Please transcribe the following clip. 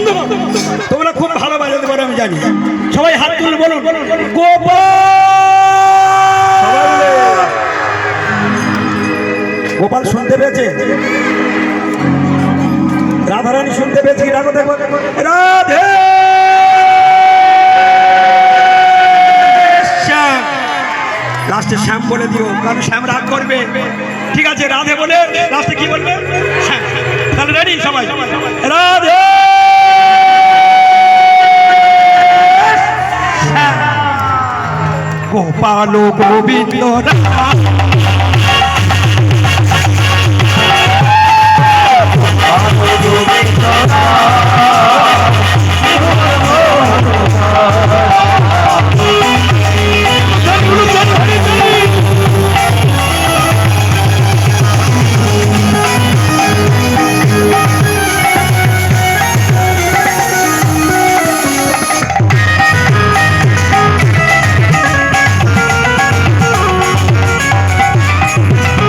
ধন্যবাদ। তোমরা খুব ভালো বাজাতে পারো আমি জানি। সবাই হাত তুলে বলুন গোপাল। গোপাল শুনতে পেয়েছে? রাধারানী শুনতে পেয়েছে কি? ডাকো দেখো, রাধে শ্যাম। লাস্টে শ্যাম বলে দিও, কারণ শ্যাম রাগ করবে। ঠিক আছে, রাধে বলে লাস্টে কি বলবে? শ্যাম। তাহলে রেডি সবাই? রাধে গোপাল গোবিন্দ রাধা